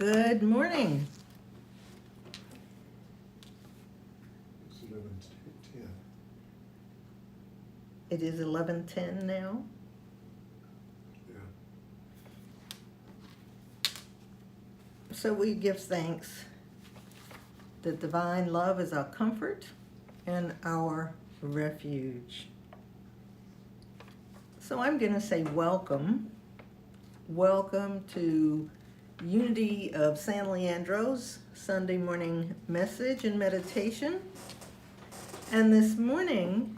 Good morning. It's 11:10. It is 11:10 now. Yeah. So we give thanks that divine love is our comfort and our refuge. So I'm going to say welcome. Welcome to Unity of San Leandro's Sunday morning message and meditation. And this morning,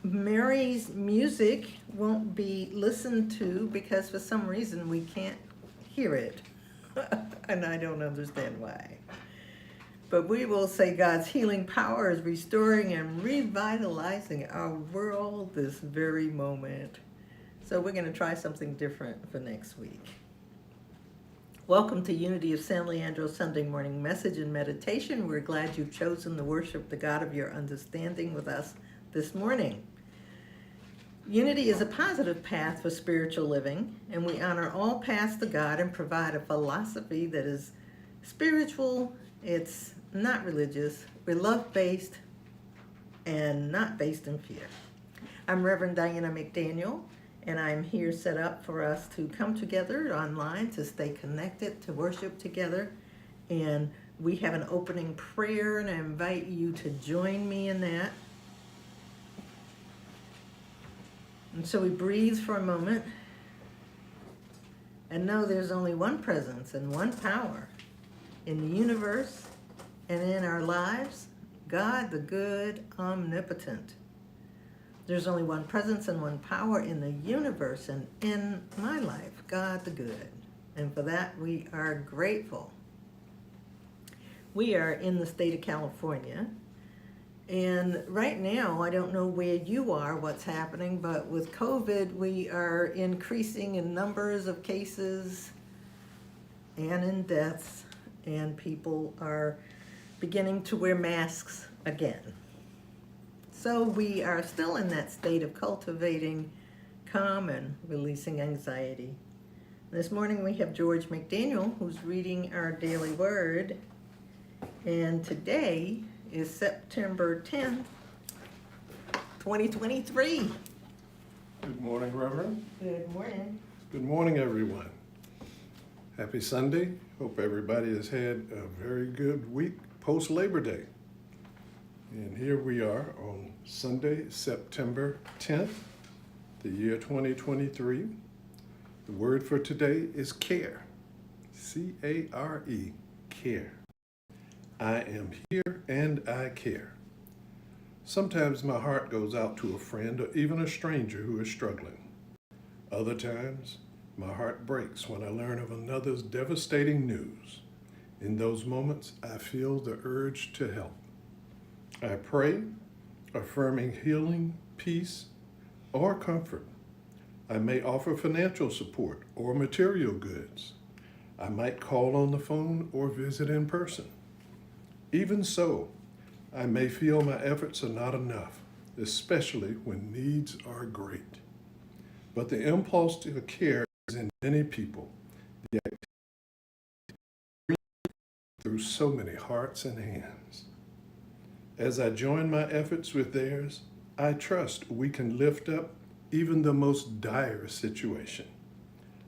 Mary's music won't be listened to because for some reason we can't hear it. And I don't understand why. But we will say God's healing power is restoring and revitalizing our world this very moment. So we're going to try something different for next week. Welcome to Unity of San Leandro Sunday morning message and meditation. We're glad you've chosen to worship the God of your understanding with us this morning. Unity is a positive path for spiritual living, and we honor all paths to God and provide a philosophy that is spiritual, it's not religious, we're love-based, and not based in fear. I'm Reverend Diana McDaniel, and I'm here set up for us to come together online to stay connected, to worship together. And we have an opening prayer, and I invite you to join me in that. And so we breathe for a moment and know there's only one presence and one power in the universe and in our lives, God the good, omnipotent. There's only one presence and one power in the universe and in my life, God the good. And for that, we are grateful. We are in the state of California. And right now, I don't know where you are, what's happening, but with COVID, we are increasing in numbers of cases and in deaths, and people are beginning to wear masks again. So we are still in that state of cultivating calm and releasing anxiety. This morning we have George McDaniel, who's reading our daily word. And today is September 10th, 2023. Good morning, Reverend. Good morning. Good morning, everyone. Happy Sunday. Hope everybody has had a very good week post-Labor Day. And here we are on Sunday, September 10th, the year 2023. The word for today is care. C-A-R-E, care. I am here and I care. Sometimes my heart goes out to a friend or even a stranger who is struggling. Other times, my heart breaks when I learn of another's devastating news. In those moments, I feel the urge to help. I pray, affirming healing, peace, or comfort. I may offer financial support or material goods. I might call on the phone or visit in person. Even so, I may feel my efforts are not enough, especially when needs are great. But the impulse to care is in many people, the activity through so many hearts and hands. As I join my efforts with theirs, I trust we can lift up even the most dire situation.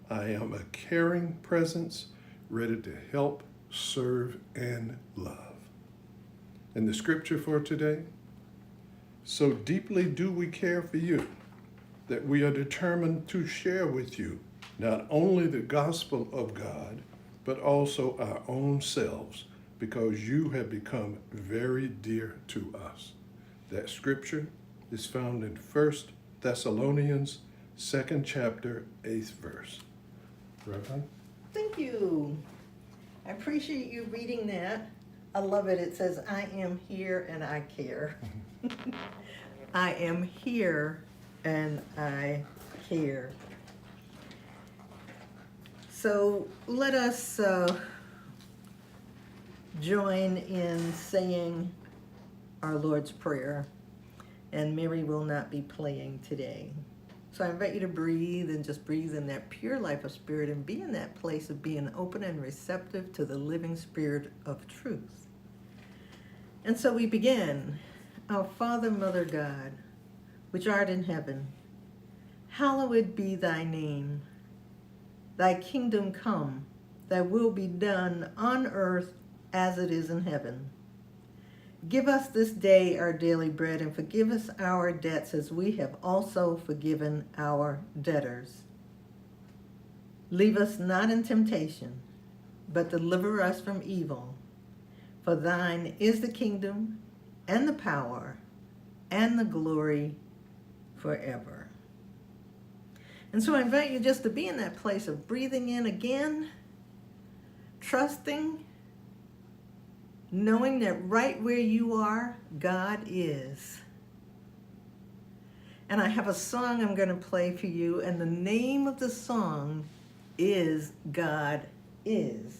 I am a caring presence, ready to help, serve, and love. And the scripture for today, so deeply do we care for you that we are determined to share with you not only the gospel of God, but also our own selves, because you have become very dear to us. That scripture is found in 1 Thessalonians 2nd chapter, 8th verse. Reverend? Thank you. I appreciate you reading that. I love it. It says, I am here and I care. I am here and I care. So let us join in saying our Lord's Prayer, and Mary will not be playing today. So I invite you to breathe and just breathe in that pure life of spirit and be in that place of being open and receptive to the living spirit of truth. And so we begin. Our Father, Mother God, which art in heaven, hallowed be thy name. Thy kingdom come, thy will be done on earth as it is in heaven. Give us this day our daily bread, and forgive us our debts as we have also forgiven our debtors. Leave us not in temptation, but deliver us from evil. For thine is the kingdom, and the power, and the glory forever. And so I invite you just to be in that place of breathing in again, trusting, knowing that right where you are, God is. And I have a song I'm going to play for you, and the name of the song is God Is.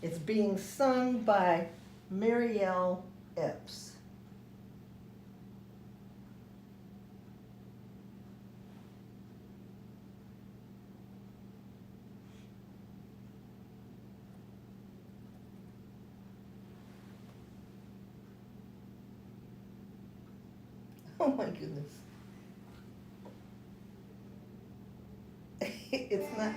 It's being sung by Marielle Epps. Oh my goodness. It's not.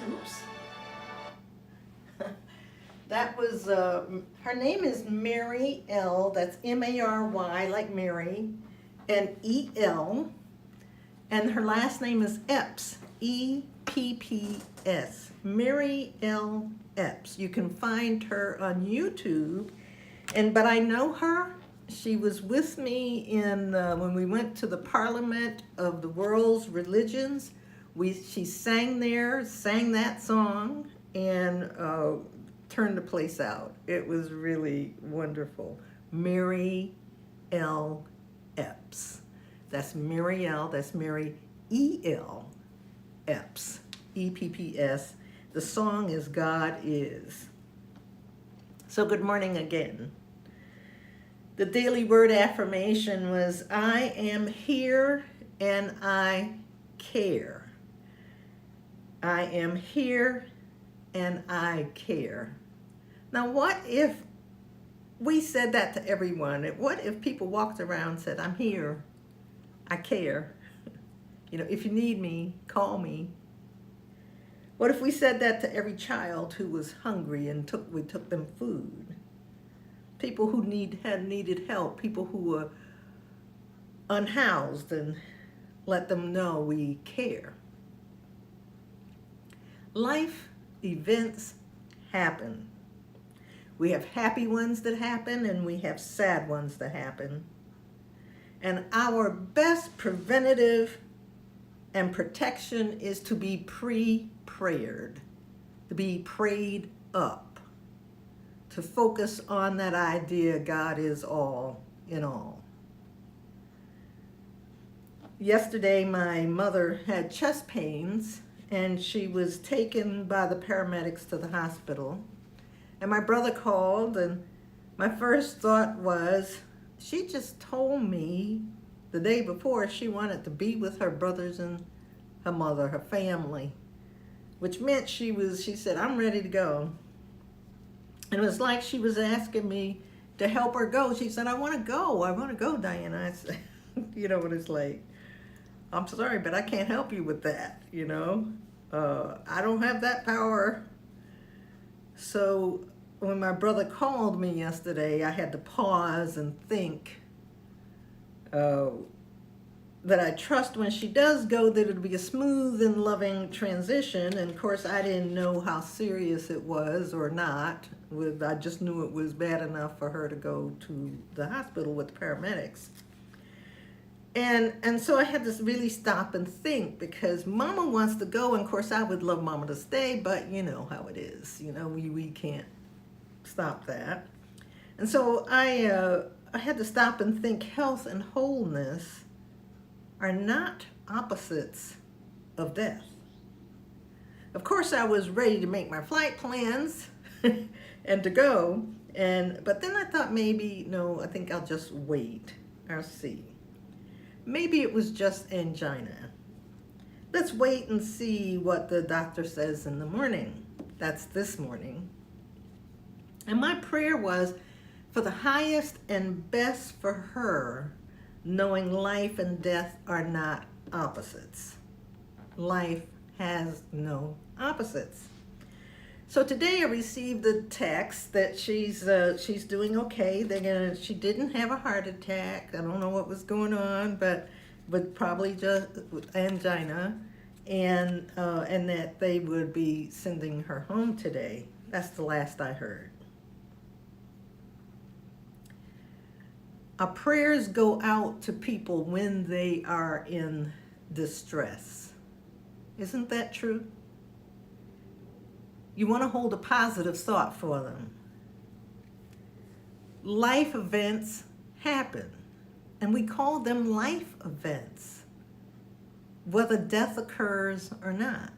Oops. That was, her name is Mary L. That's M-A-R-Y, like Mary, and E-L. And her last name is Epps, E-P-P-S. Mary L. Epps. You can find her on YouTube. But I know her. She was with me in when we went to the Parliament of the World's Religions. She sang there, sang that song, and turned the place out. It was really wonderful. Mary L. Epps. That's Mary L. That's Mary E.L. Epps. E-P-P-S. The song is God Is. So good morning again. The daily word affirmation was, I am here and I care. I am here and I care. Now, what if we said that to everyone? What if people walked around and said, I'm here, I care. If you need me, call me. What if we said that to every child who was hungry and we took them food? People who had needed help, people who were unhoused, and let them know we care. Life events happen. We have happy ones that happen, and we have sad ones that happen. And our best preventative and protection is to be pre-prayered, to be prayed up, to focus on that idea God is all in all. Yesterday, my mother had chest pains, and she was taken by the paramedics to the hospital. And my brother called, and my first thought was, she just told me the day before she wanted to be with her brothers and her mother, her family, which meant she said, I'm ready to go. And it was like she was asking me to help her go. She said, I want to go, Diana. I said, you know what it's like. I'm sorry, but I can't help you with that, I don't have that power. So when my brother called me yesterday, I had to pause and think that I trust when she does go that it'll be a smooth and loving transition. And of course, I didn't know how serious it was or not. I just knew it was bad enough for her to go to the hospital with the paramedics. And so I had to really stop and think, because Mama wants to go, and of course I would love Mama to stay, but you know how it is. We can't stop that. And so I had to stop and think health and wholeness are not opposites of death. Of course I was ready to make my flight plans and to go, but then I thought no, I think I'll just wait. I'll see. Maybe it was just angina. Let's wait and see what the doctor says in the morning. That's this morning. And my prayer was for the highest and best for her, knowing life and death are not opposites. Life has no opposites. So today I received the text that she's doing okay. She didn't have a heart attack. I don't know what was going on, but probably just angina, and that they would be sending her home today. That's the last I heard. Our prayers go out to people when they are in distress. Isn't that true? You want to hold a positive thought for them. Life events happen, and we call them life events, whether death occurs or not.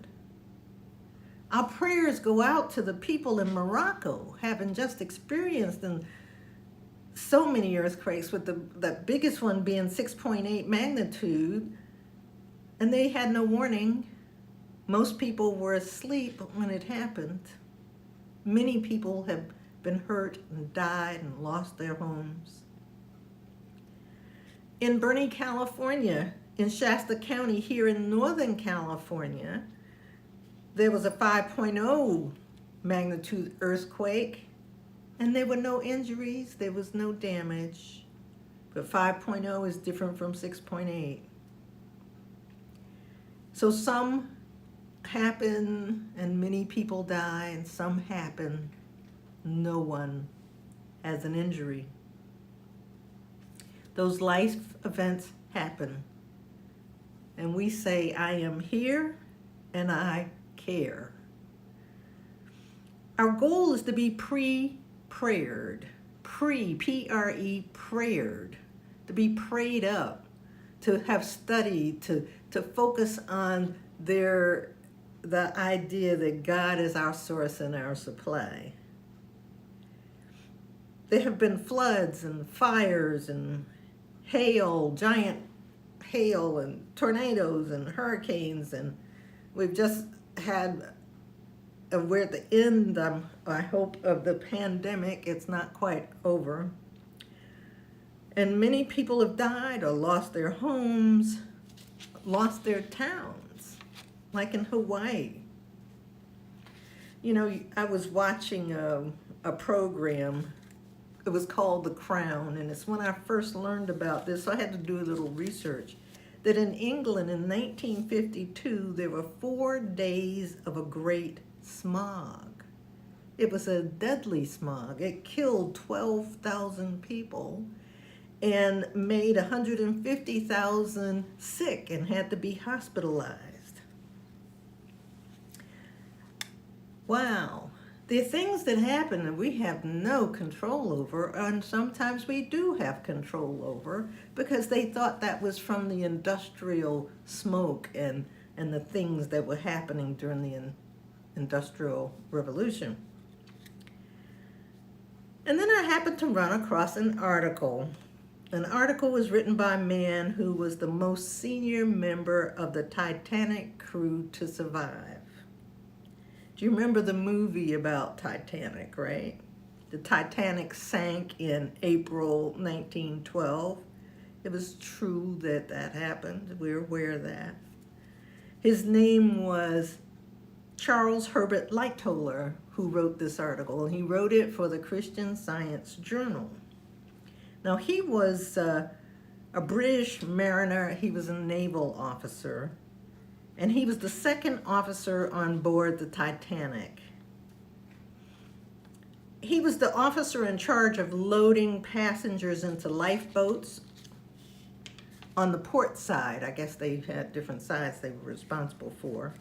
Our prayers go out to the people in Morocco, having just experienced so many earthquakes, with the biggest one being 6.8 magnitude, and they had no warning. Most people were asleep when it happened. Many people have been hurt and died and lost their homes. In Bernie, California, in Shasta County, here in Northern California, there was a 5.0 magnitude earthquake, and there were no injuries, there was no damage. But 5.0 is different from 6.8. So some happen and many people die, and some happen, no one has an injury. Those life events happen. And we say, I am here and I care. Our goal is to be pre-prayered, P-R-E, prayered, to be prayed up, to have studied, to focus on the idea that God is our source and our supply. There have been floods and fires and hail, giant hail and tornadoes and hurricanes, and we've just had, we're at the end, I hope, of the pandemic. It's not quite over. And many people have died or lost their homes, lost their towns, like in Hawaii. You know, I was watching a program. It was called The Crown, and it's when I first learned about this, so I had to do a little research, that in England in 1952, there were 4 days of a great smog. It was a deadly smog. It killed 12,000 people and made 150,000 sick and had to be hospitalized. Wow. There are things that happen that we have no control over, and sometimes we do have control over, because they thought that was from the industrial smoke and the things that were happening during the Industrial Revolution. And then I happened to run across an article. An article was written by a man who was the most senior member of the Titanic crew to survive. Do you remember the movie about Titanic, right? The Titanic sank in April 1912. It was true that that happened. We're aware of that. His name was Charles Herbert Lightoller, who wrote this article, and he wrote it for the Christian Science Journal. Now, he was a British mariner. He was a naval officer, and he was the second officer on board the Titanic. He was the officer in charge of loading passengers into lifeboats on the port side. I guess they had different sides they were responsible for.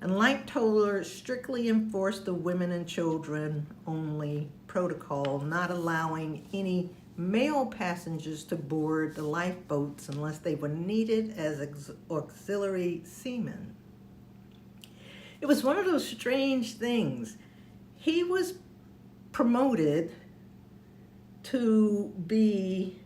And Lightoller strictly enforced the women and children only protocol, not allowing any male passengers to board the lifeboats unless they were needed as auxiliary seamen. It was one of those strange things. He was promoted to be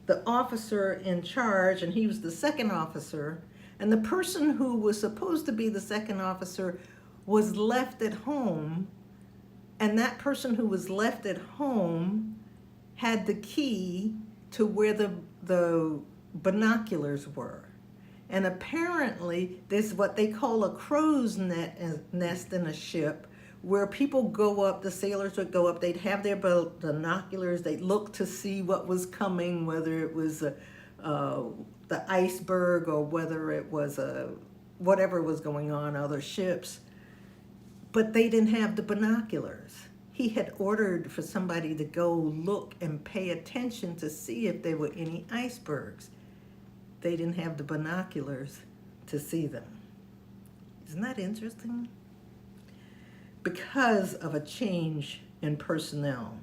the officer in charge, and he was the second officer, and the person who was supposed to be the second officer was left at home, and that person who was left at home had the key to where the binoculars were. And apparently there's what they call a crow's nest in a ship, where people go up, the sailors would go up, they'd have their binoculars, they'd look to see what was coming, whether it was the iceberg or whether it was whatever was going on, other ships. But they didn't have the binoculars. He had ordered for somebody to go look and pay attention to see if there were any icebergs. They didn't have the binoculars to see them. Isn't that interesting? Because of a change in personnel.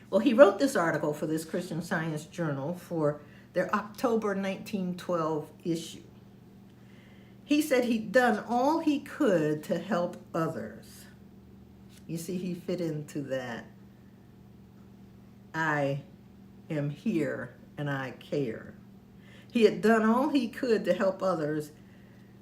Well, he wrote this article for this Christian Science Journal for their October 1912 issue. He said he'd done all he could to help others. You see, he fit into that. I am here and I care. He had done all he could to help others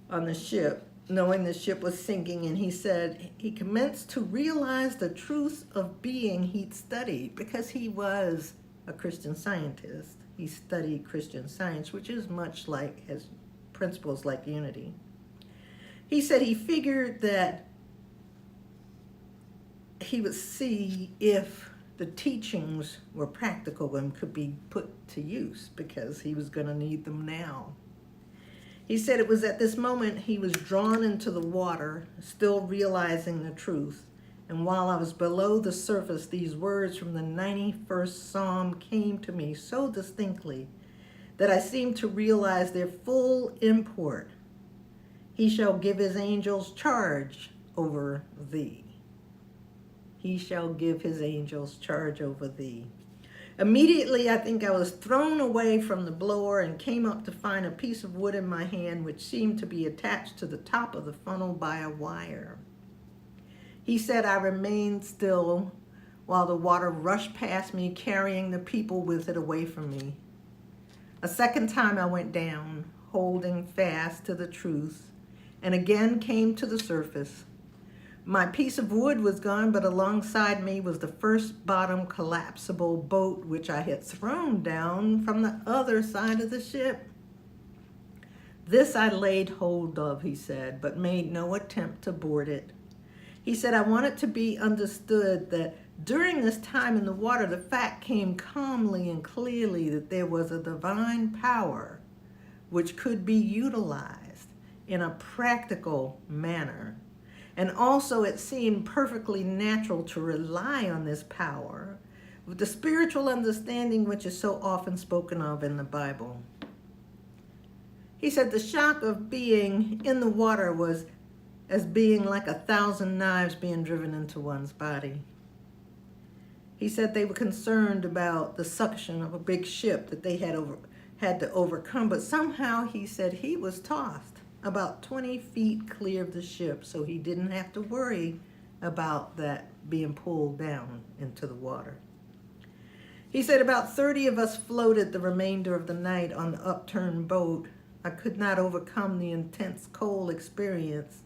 on the ship, knowing the ship was sinking, and he said he commenced to realize the truth of being he'd studied, because he was a Christian Scientist. He studied Christian Science, which is much like his principles like unity. He said he figured that he would see if the teachings were practical and could be put to use because he was going to need them now. He said it was at this moment he was drawn into the water, still realizing the truth. And while I was below the surface, these words from the 91st Psalm came to me so distinctly that I seemed to realize their full import. He shall give his angels charge over thee. He shall give his angels charge over thee. Immediately, I think I was thrown away from the blower and came up to find a piece of wood in my hand which seemed to be attached to the top of the funnel by a wire. He said I remained still while the water rushed past me, carrying the people with it away from me. A second time I went down, holding fast to the truth, and again came to the surface. My piece of wood was gone, but alongside me was the first bottom collapsible boat which I had thrown down from the other side of the ship. This I laid hold of, he said, but made no attempt to board it. He said, I want it to be understood that during this time in the water, the fact came calmly and clearly that there was a divine power which could be utilized in a practical manner. And also it seemed perfectly natural to rely on this power with the spiritual understanding which is so often spoken of in the Bible. He said the shock of being in the water was as being like 1,000 knives being driven into one's body. He said they were concerned about the suction of a big ship that they had to overcome, but somehow he said he was tossed about 20 feet clear of the ship, so he didn't have to worry about that being pulled down into the water. He said about 30 of us floated the remainder of the night on the upturned boat. I could not overcome the intense cold experience.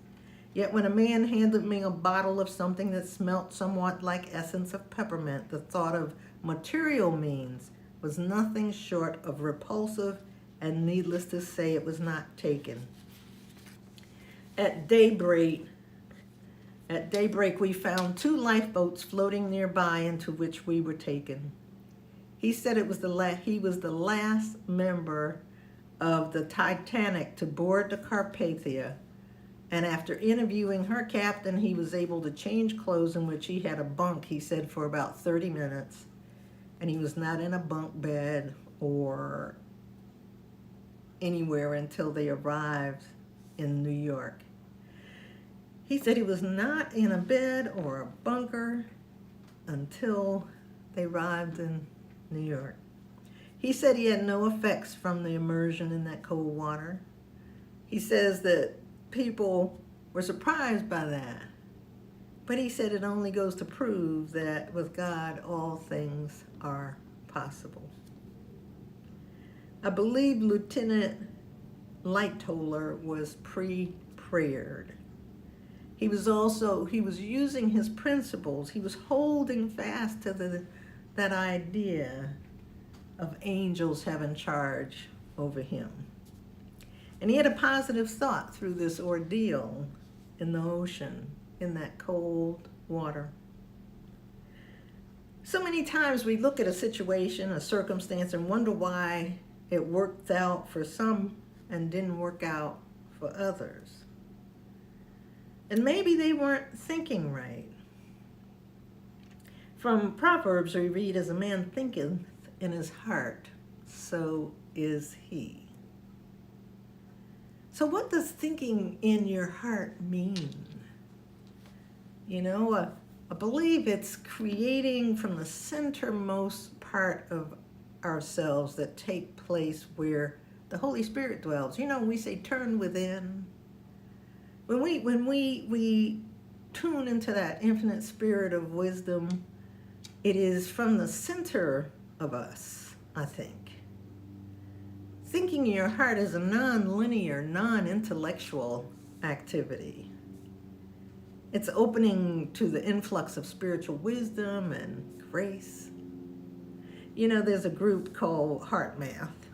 Yet when a man handed me a bottle of something that smelt somewhat like essence of peppermint, the thought of material means was nothing short of repulsive, and needless to say, it was not taken. At daybreak, we found 2 lifeboats floating nearby into which we were taken. He said he was the last member of the Titanic to board the Carpathia, and after interviewing her captain, he was able to change clothes in which he had a bunk, he said, for about 30 minutes, and he was not in a bunk bed or anywhere until they arrived in New York. He said he was not in a bed or a bunker until they arrived in New York. He said he had no effects from the immersion in that cold water. He says that people were surprised by that, but he said it only goes to prove that with God all things are possible. I believe Lieutenant Lightoller was pre-prayered. He was using his principles. He was holding fast to that idea of angels having charge over him. And he had a positive thought through this ordeal in the ocean, in that cold water. So many times we look at a situation, a circumstance, and wonder why it worked out for some and didn't work out for others. And maybe they weren't thinking right. From Proverbs we read, as a man thinketh in his heart, so is he. So what does thinking in your heart mean? You know, I believe it's creating from the centermost part of ourselves that take place where the Holy Spirit dwells. You know, we say turn within. When we tune into that infinite spirit of wisdom, it is from the center of us, I think. Thinking in your heart is a non-linear, non-intellectual activity. It's opening to the influx of spiritual wisdom and grace. You know, there's a group called Heart Math,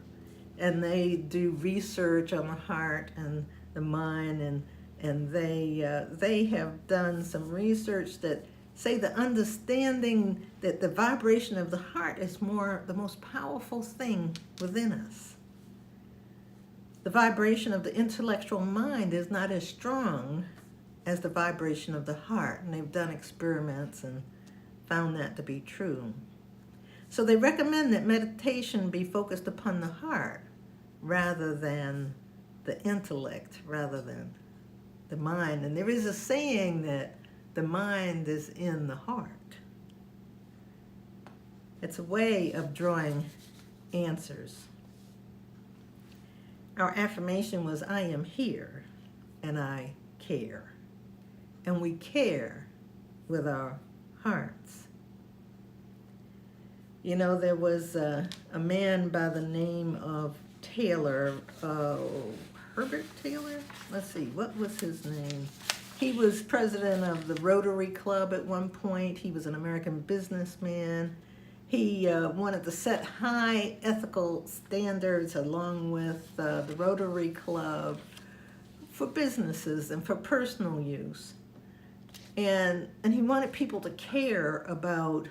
and they do research on the heart and the mind, And they have done some research that say the understanding that the vibration of the heart is the most powerful thing within us. The vibration of the intellectual mind is not as strong as the vibration of the heart, and they've done experiments and found that to be true. So they recommend that meditation be focused upon the heart rather than the intellect, rather than the mind. And there is a saying that the mind is in the heart. It's a way of drawing answers. Our affirmation was, I am here and I care. And we care with our hearts. You know, there was a man by the name of Taylor, Herbert Taylor? Let's see, what was his name? He was president of the Rotary Club at one point. He was an American businessman. He wanted to set high ethical standards along with the Rotary Club for businesses and for personal use. And he wanted people to care about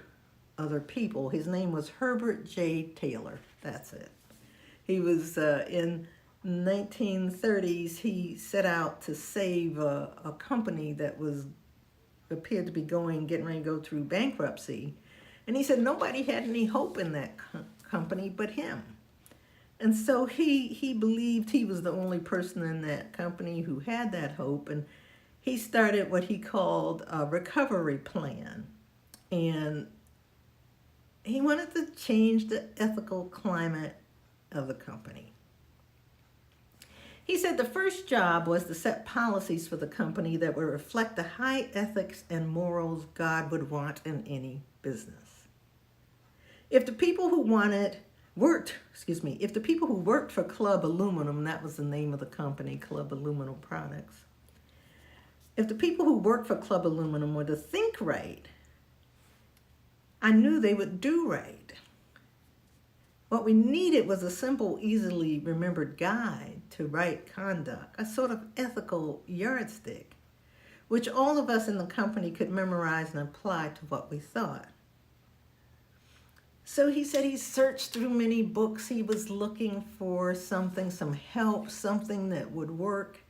other people. His name was Herbert J. Taylor. That's it. He was in 1930s. He set out to save a company that appeared to be getting ready to go through bankruptcy. And he said nobody had any hope in that company but him. And so he believed he was the only person in that company who had that hope. And he started what he called a recovery plan. And he wanted to change the ethical climate of the company. He said the first job was to set policies for the company that would reflect the high ethics and morals God would want in any business. If the people who worked for Club Aluminum, that was the name of the company, Club Aluminum Products. If the people who worked for Club Aluminum were to think right, I knew they would do right. What we needed was a simple, easily remembered guide to right conduct, a sort of ethical yardstick, which all of us in the company could memorize and apply to what we thought. So he said he searched through many books. He was looking for something, some help, something that would work.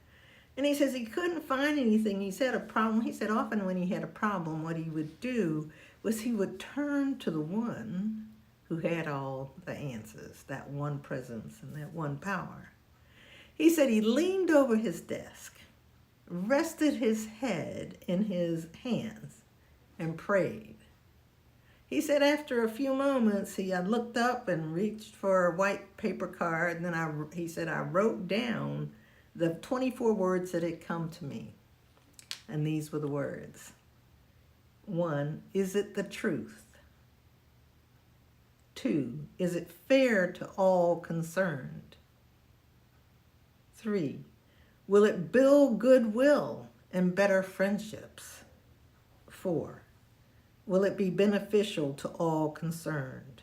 And he says he couldn't find anything. He said a problem. He said often when he had a problem, what he would do was he would turn to the one who had all the answers, that one presence and that one power. He said he leaned over his desk, rested his head in his hands, and prayed. He said after a few moments, he looked up and reached for a white paper card, and then he said I wrote down the 24 words that had come to me. And these were the words. 1, is it the truth? 2, is it fair to all concerned? 3, will it build goodwill and better friendships? 4, will it be beneficial to all concerned?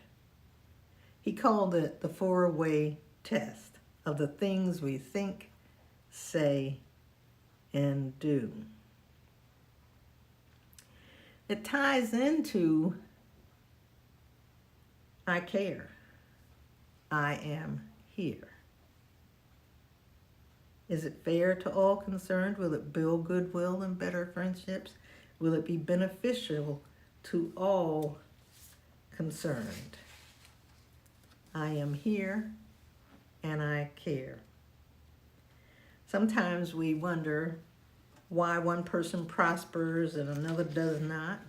He called it the 4-way test of the things we think, say, and do. It ties into I care. I am here. Is it fair to all concerned? Will it build goodwill and better friendships? Will it be beneficial to all concerned? I am here and I care. Sometimes we wonder why one person prospers and another does not.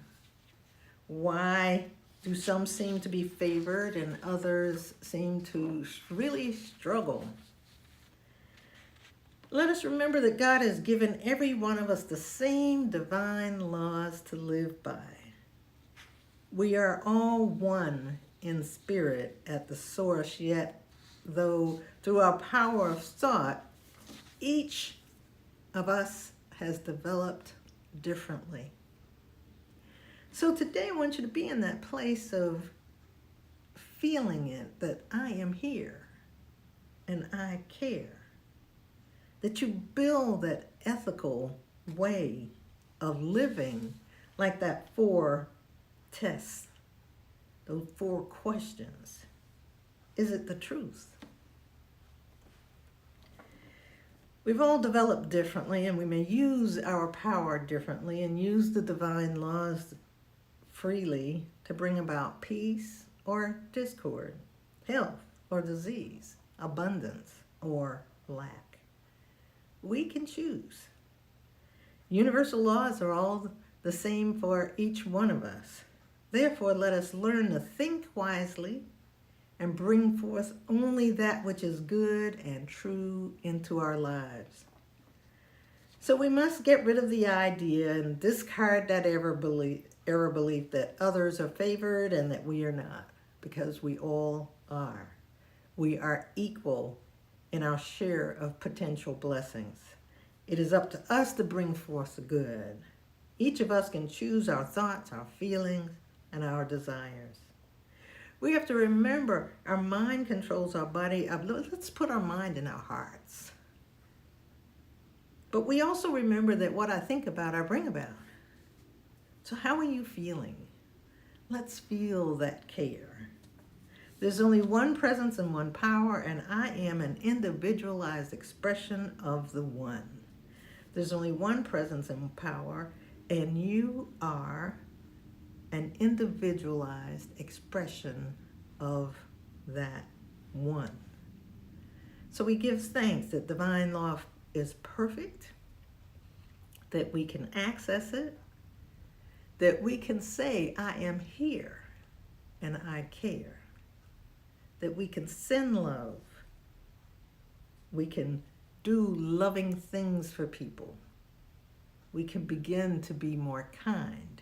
Why do some seem to be favored and others seem to really struggle? Let us remember that God has given every one of us the same divine laws to live by. We are all one in spirit at the source, yet though through our power of thought, each of us has developed differently. So today I want you to be in that place of feeling it, that I am here and I care. That you build that ethical way of living, like that 4 tests, those 4 questions? Is it the truth? We've all developed differently, and we may use our power differently and use the divine laws freely to bring about peace or discord, health or disease, abundance or lack. We can choose. Universal laws are all the same for each one of us. Therefore, let us learn to think wisely and bring forth only that which is good and true into our lives. So we must get rid of the idea and discard that error belief that others are favored and that we are not, because we all are. We are equal in our share of potential blessings. It is up to us to bring forth the good. Each of us can choose our thoughts, our feelings, and our desires. We have to remember our mind controls our body. Let's put our mind in our hearts. But we also remember that what I think about, I bring about. So how are you feeling? Let's feel that care. There's only one presence and one power, and I am an individualized expression of the one. There's only one presence and power, and you are an individualized expression of that one. So we give thanks that divine law is perfect, that we can access it, that we can say, I am here and I care, that we can send love, we can do loving things for people, we can begin to be more kind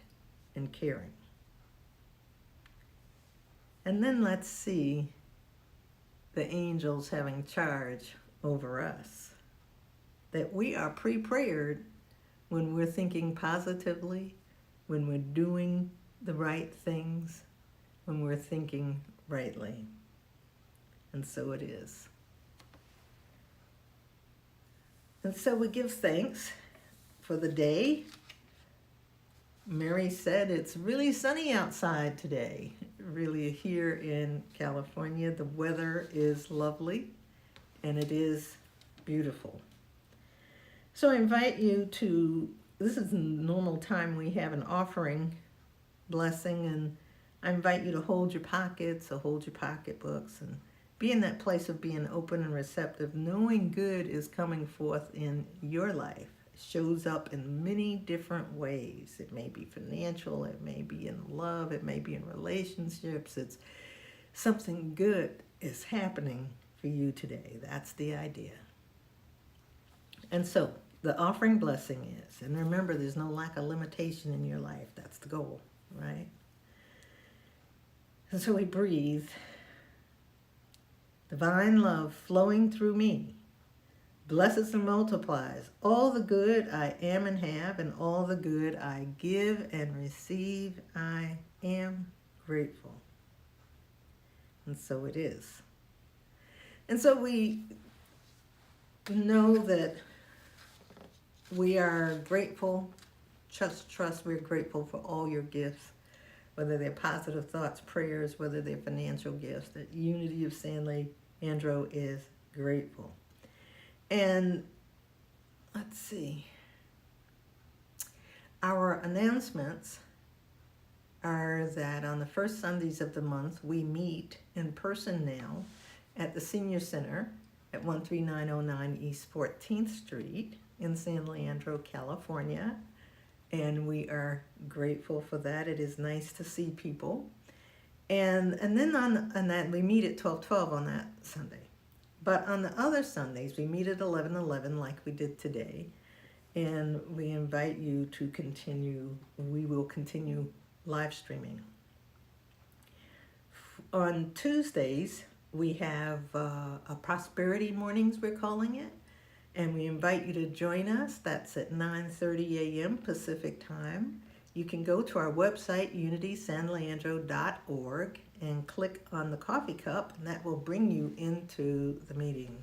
and caring. And then let's see the angels having charge over us. That we are prepared when we're thinking positively, when we're doing the right things, when we're thinking rightly. And so it is. And so we give thanks for the day. Mary said it's really sunny outside today. Really, here in California, the weather is lovely and it is beautiful. So I invite you to, this is the normal time we have an offering blessing, and I invite you to hold your pockets or hold your pocketbooks and be in that place of being open and receptive, knowing good is coming forth in your life. Shows up in many different ways. It may be financial, it may be in love, it may be in relationships. It's something good is happening for you today. That's the idea. And so the offering blessing is, and remember, there's no lack of limitation in your life. That's the goal, right? And so we breathe. Divine love flowing through me blesses and multiplies all the good I am and have, and all the good I give and receive. I am grateful. And so it is. And so we know that we are grateful, trust we're grateful for all your gifts, whether they're positive thoughts, prayers, whether they're financial gifts, that Unity of San Leandro is grateful. And let's see, our announcements are that on the first Sundays of the month, we meet in person now at the Senior Center at 13909 East 14th Street in San Leandro, California. And we are grateful for that. It is nice to see people. And then on that, we meet at 12:12 on that Sunday. But on the other Sundays, we meet at 11:11 like we did today. And we invite you to continue. We will continue live streaming. On Tuesdays, we have a Prosperity Mornings, we're calling it. And we invite you to join us. That's at 9:30 a.m. Pacific time. You can go to our website, unitysanleandro.org, and click on the coffee cup, and that will bring you into the meeting.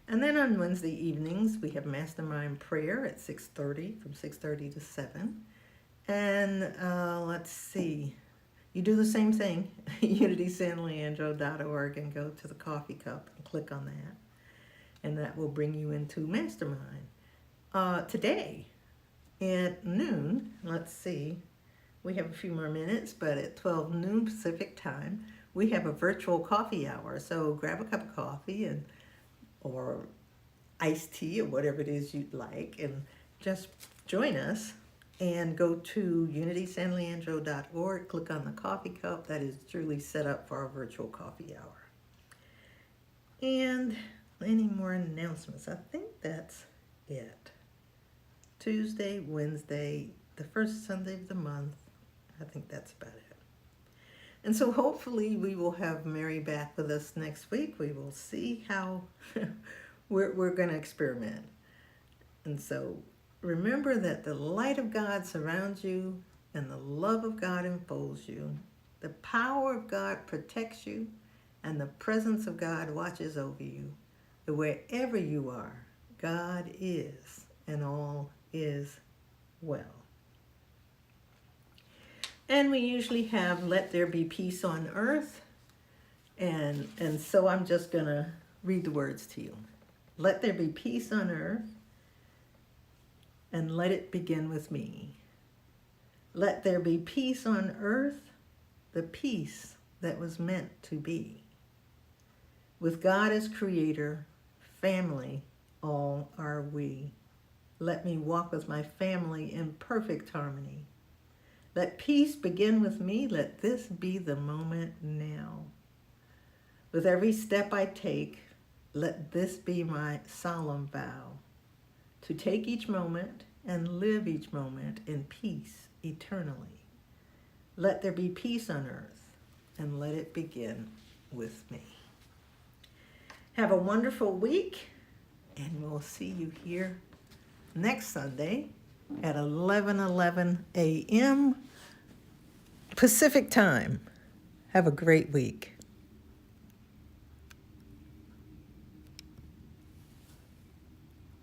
And then on Wednesday evenings, we have Mastermind Prayer at 6:30, from 6:30 to 7. And let's see, you do the same thing, unitysanleandro.org, and go to the coffee cup and click on that. And that will bring you into Mastermind. Today at noon, let's see, we have a few more minutes, but at 12 noon Pacific time, we have a virtual coffee hour. So grab a cup of coffee or iced tea or whatever it is you'd like, and just join us and go to unitysanleandro.org, click on the coffee cup. That is truly set up for our virtual coffee hour. And any more announcements? I think that's it. Tuesday, Wednesday, the first Sunday of the month. I think that's about it. And so hopefully we will have Mary back with us next week. We will see how we're going to experiment. And so remember that the light of God surrounds you and the love of God enfolds you. The power of God protects you and the presence of God watches over you. That wherever you are, God is and all is well. And we usually have Let There Be Peace on Earth. And so I'm just going to read the words to you. Let there be peace on earth, and let it begin with me. Let there be peace on earth, the peace that was meant to be. With God as creator, family, all are we. Let me walk with my family in perfect harmony. Let peace begin with me. Let this be the moment now. With every step I take, let this be my solemn vow, to take each moment and live each moment in peace eternally. Let there be peace on earth, and let it begin with me. Have a wonderful week, and we'll see you here next Sunday at 11:11 a.m. Pacific time. Have a great week.